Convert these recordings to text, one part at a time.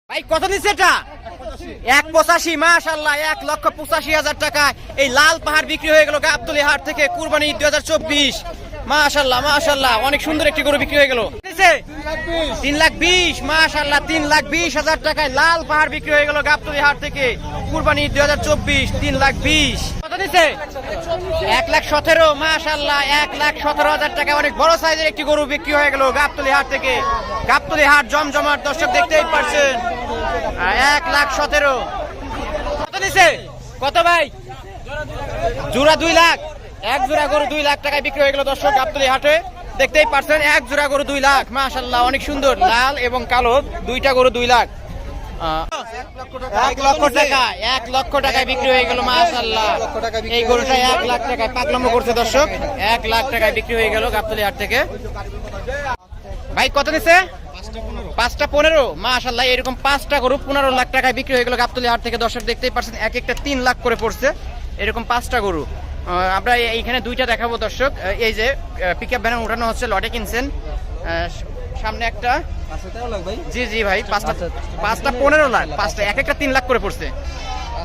ভাই কত দিচ্ছে এটা? 185, মাশাআল্লাহ, 1,85,000 টাকা। এই লাল পাহাড় বিক্রি হয়ে গেল গাবতলী হাট থেকে, কুরবানি 2024। মাশাআল্লাহ মাশাআল্লাহ, অনেক সুন্দর একটি গরু বিক্রি হয়ে গেল। 3,20,000, মাশাআল্লাহ, 3,20,000 টাকায় লাল পাহাড় বিক্রি হয়ে গেল গাবতলী হাট থেকে, কুরবানি 2024। 3,20,000 কত দিচ্ছে? 1,17,000, মাশাআল্লাহ, 1,17,000 টাকা। অনেক বড় সাইজের একটি গরু বিক্রি হয়ে গেল গাবতলী হাট থেকে। গাবতলী হাট জমজমাট, দর্শক দেখতেই পারছেন। 1,17,000 কত দিচ্ছে? কত ভাই? জোড়া 2 লাখ। এক জোড়া গরু 2 লাখ টাকায় বিক্রি হয়ে গেল দর্শক গাবতলী হাটে, দেখতেই পারছেন। এক জোড়া গরু 2 লাখ, মাশাআল্লাহ, অনেক সুন্দর, লাল এবং কালো, দুইটা গরু 2 লাখ। 1 লক্ষ টাকা, 1 লক্ষ টাকায় বিক্রি হয়ে গেল, মাশাআল্লাহ। এই গরুটা 1 লাখ টাকায় পাকলাম করছে দর্শক, 1 লাখ টাকায় বিক্রি হয়ে গেল গাবতলী হাট থেকে। ভাই কত নিচ্ছে? 5টা 15, মাশাআল্লাহ, এরকম 5টা গরু 15 লাখ টাকায় বিক্রি হয়ে গেল গাবতলী হাট থেকে দর্শক দেখতেই পারছেন। এক একটা 3 লাখ করে পড়ছে, এরকম 5টা গরু। আমরা এইখানে দুইটা দেখাবো দর্শক। এই যে পিকআপ ভ্যানে উঠানো হচ্ছে, লটে কিনছেন। সামনে একটা, জি জি ভাই, 5টা 15 লাখ, 5টা এক একটা 3 লাখ করে পড়ছে।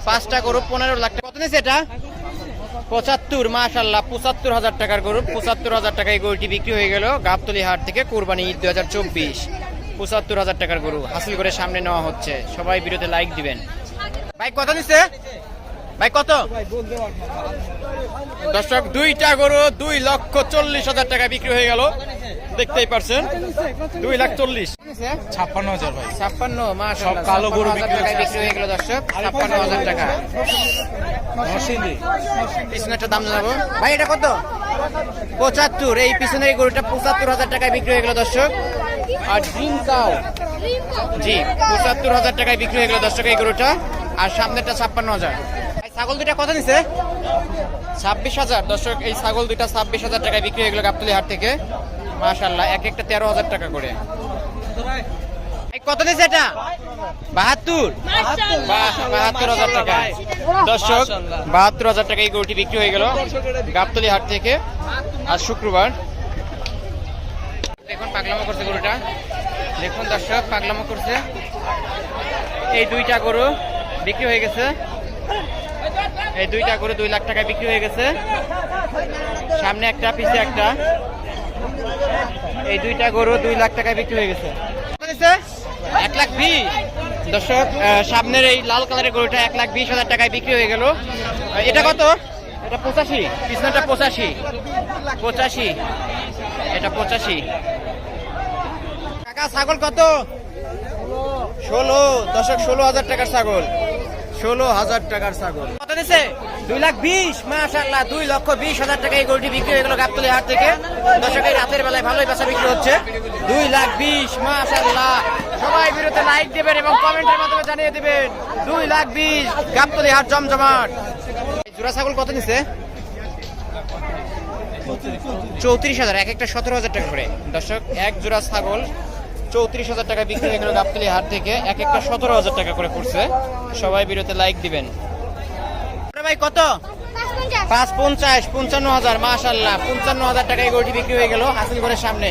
5টা গরু 15 লাখ টাকা। কত নিচ্ছে এটা? 75, মাশাআল্লাহ, 75,000 টাকার গরু। 75,000 টাকায় গরুটি বিক্রি হয়ে গেল গাবতলী হাট থেকে, কুরবানি 2024। 75,000 টাকার গরু হাসিল করে সামনে নেওয়া হচ্ছে। সবাই ভিডিওতে লাইক দিবেন। ভাই কত নিচ্ছে? ভাই কত? দর্শক দুইটা গরু 2,40,000 টাকা বিক্রি হয়ে গেল, দেখতেই পারছেন। 2,40,000, 56,000 ভাই। 56, মাশাআল্লাহ, সব কালো গরু বিক্রি হয়ে গেল দর্শক, 56,000 টাকা। পিছনেরটা দাম জানাবো ভাই, এটা কত? 75, এই পিছনের এই গরুটা 75,000 টাকায় বিক্রি হয়ে গেল দর্শক। আর ড্রিম কাউ, জি, 75,000 টাকায় বিক্রি হয়ে গেল দর্শক এই গরুটা। আর সামনেরটা 56,000। ছাগল দুইটা কত নিছে? 26,000 দর্শক। এই ছাগল দুইটা 26,000 টাকায় বিক্রি হয়ে গেল গাবতলী হাট থেকে, মাশাআল্লাহ, এক একটা 13,000 টাকা করে। কত নিছে এটা? 72,000 টাকা দর্শক। 72,000 টাকা এই গরুটি বিক্রি হয়ে গেল গাবতলী হাট থেকে আজ শুক্রবার। দেখুন পাগলামো করছে গরুটা, দেখুন দর্শক, পাগলামো করছে। এই দুইটা গরু বিক্রি হয়ে গেছে, এই দুইটা গরু 2 লাখ টাকায় বিক্রি হয়ে গেছে। সামনে একটা, পিছে একটা, এই দুইটা গরু 2 লাখ টাকায় বিক্রি হয়ে গেছে। 1,20,000 দর্শক। সামনের এই লাল কালারের গরুটা 1,20,000 টাকায় বিক্রি হয়ে গেল। এটা কত? এটা 85, পিছনেটা 85, এটা 85 টাকা। ছাগল কত? 16 দর্শক, 16,000 টাকার ছাগল, 16,000 টাকার ছাগল। কত দিচ্ছে? 2,20,000, মাশাআল্লাহ, 2,20,000 টাকা এই গরুটি বিক্রি হয়ে গেল গাবতলী হাট থেকে দর্শক। এই রাতের বেলায় ভালোই বেচা বিক্রি হচ্ছে। 2,20,000, মাশাআল্লাহ। সবাই ভিডিওতে লাইক দিবেন এবং কমেন্টের মাধ্যমে জানিয়ে দিবেন। 2,20,000, গাবতলী হাট জমজমাট। জোড়া ছাগল কত নিচ্ছে? 34,000, এক একটা 17,000 টাকা করে দর্শক। এক জোড়া ছাগল 34,000 টাকা বিক্রি হয়ে গেল গাবতলী হাট থেকে, এক একটা 17,000 টাকা করে পড়ছে। সবাই ভিডিওতে লাইক দিবেন। ভাই কত? 550, 55,000, মাশাআল্লাহ, 55,000 টাকায় গরুটি বিক্রি হয়ে গেল হাসিল করে সামনে।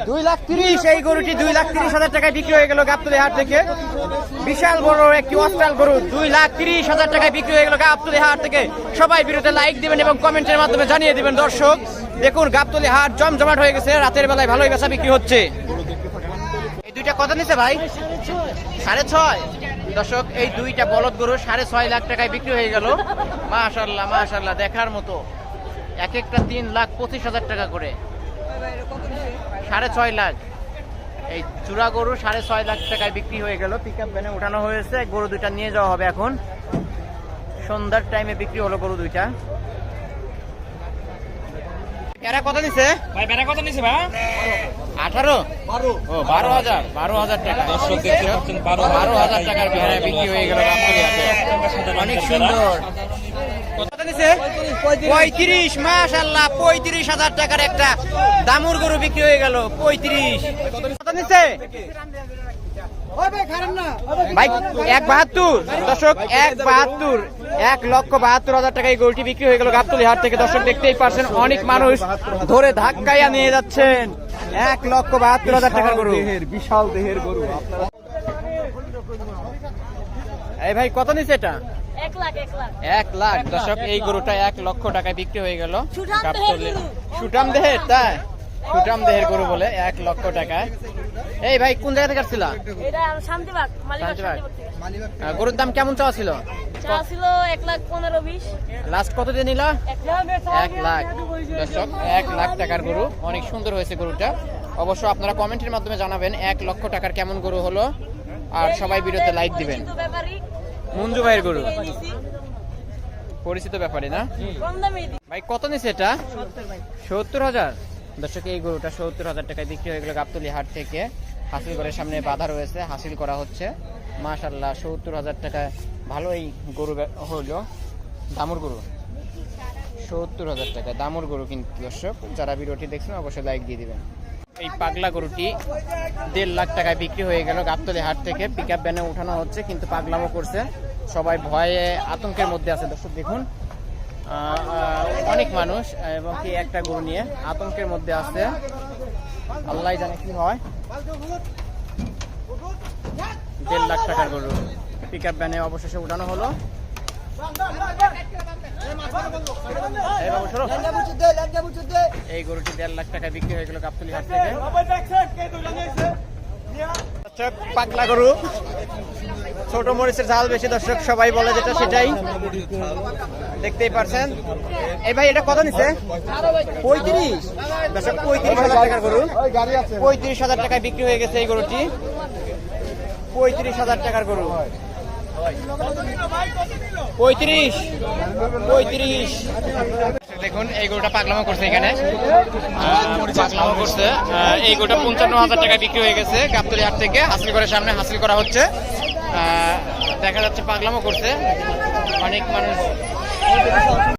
2,30,000, এই গরুটি 2,30,000 টাকায় বিক্রি হয়ে গেল গাবতলী হাট থেকে। বিশাল বড় একটি অস্ট্রাল গরু 2,30,000 টাকায় বিক্রি হয়ে গেল গাবতলী হাট থেকে। সবাই ভিডিওতে লাইক দিবেন এবং কমেন্টের মাধ্যমে জানিয়ে দিবেন দর্শক। দেখুন গাবতলী হাট জমজমাট হয়ে গেছে, রাতের বেলায় ভালোই বেচা বিক্রি হচ্ছে। এই দুইটা কত নিছে ভাই? 6.5 দর্শক। এই দুইটা বলদ গরু 6.5 লাখ টাকায় বিক্রি হয়ে গেল, মাশাআল্লাহ মাশাআল্লাহ, দেখার মতো। এক একটা 3,25,000 টাকা করে, 6.5 লাখ। এই চূড়া গরু 6.5 লাখ টাকায় বিক্রি হয়ে গেল। পিকআপ ভ্যানে উঠানো হয়েছে, গরু দুইটা নিয়ে যাওয়া হবে এখন। সন্ধ্যার টাইমে বিক্রি হলো গরু দুইটা। এরা কত নিছে ভাই? বেড়া কত নিছে ভাই? 18, ও 12,000 টাকা দর্শক দেখতে পাচ্ছেন। 12,000 টাকার ভেড়া বিক্রি হয়ে গেল গাবতলী হাটে, অনেক সুন্দর। কত নিছে? 35, মাশাআল্লাহ, 35,000 টাকার একটা দামুর গরু বিক্রি হয়ে গেল। 35 কত নিছে ভাই? 1,72 দর্শক, 1,72, 1,72,000 টাকায় গরুটি বিক্রি হয়ে গেল গাবতলী হাট থেকে দর্শক। দেখতেই পারছেন অনেক মানুষ ধরে ধাক্কাইয়া নিয়ে যাচ্ছেন। 1,72,000 টাকার গরু, বিশাল দেহের গরু। এই ভাই কত নিছে এটা? 1 লাখ 1 লাখ 1 লাখ। দর্শক এই গরুটা 1 লক্ষ টাকায় বিক্রি হয়ে গেল। সুঠাম গাবতলী দেহের গরু। সুঠাম দেহের, তাই সুঠাম দেহের গরু বলে 1 লক্ষ টাকায়। এই ভাই কোন জায়গা থেকে আসছিলা? এটা শান্তিবাগ মালিবাগ শান্তিবাগ। শান্তিবাগ থেকে। গরুর দাম কেমন চাওয়া ছিল? চা ছিল 1 লাখ 15 20 লাস্ট কত দিয়ে নিলা? 1 লাখ 1 লাখ। দর্শক 1 লাখ টাকার গরু, অনেক সুন্দর হয়েছে গরুটা। অবশ্য আপনারা কমেন্টের মাধ্যমে জানাবেন 1 লক্ষ টাকার কেমন গরু হলো, আর সবাই ভিডিওতে লাইক দিবেন। কিন্তু ব্যাপারী মঞ্জু ভাইয়ের গরু, এই নিছি, পরিচিত ব্যাপারী না কম দামে দিই ভাই? কত নিছে এটা? 70 ভাই 70,000। দর্শক এই গরুটা 70,000 টাকায় বিক্রি হয়ে গেল গাবতলী হাট থেকে। হাসিল ঘরের সামনে বাধা রয়েছে, হাসিল করা হচ্ছে। মাশাআল্লাহ 70,000 টাকায় ভালোই গরু হলো। দামুর গরু 70,000 টাকা দামুর গরু কিন্তু। দর্শক যারা ভিডিওটি দেখছেন অবশ্যই লাইক দিয়ে দিবেন। এই পাগলা গরুটি 1.5 লাখ টাকায় বিক্রি হয়ে গেল গাবতলী হাট থেকে। পিকআপ ভ্যানে উঠানো হচ্ছে, কিন্তু পাগলামো করছে, সবাই ভয়ে আতঙ্কের মধ্যে আছে। দর্শক দেখুন অনেক মানুষ এবং কি একটা গরু নিয়ে আতঙ্কের মধ্যে আছে, আল্লাহ জানে কি হয়। 1.5 লাখ টাকার গরু পিকআপ ভ্যানে অবশেষে উঠানো হলো। এই বাবু সরো। এই গরুটি 1.5 লাখ টাকায় বিক্রি হয়ে গেল গাবতলী হাট থেকে। দর্শক পাগলা গরু, ছোট মরিচের ঝাল বেশি, দর্শক সবাই বলে যেটা সেটাই, দেখতেই পারছেন। এই ভাই এটা কত নিছে? 35। দর্শক 35,000 টাকার গরু, 35,000 টাকায় বিক্রি হয়ে গেছে এই গরুটি। 35,000 টাকার গরু, 35। দেখুন এই গরুটা পাগলামো করছে, এখানে পাগলামো করছে। এই গরুটা 55,000 টাকায় বিক্রি হয়ে গেছে গাবতলী হাট থেকে। হাসিল ঘরের সামনে হাসিল করা হচ্ছে, দেখা যাচ্ছে পাগলামো করছে অনেক মানুষ।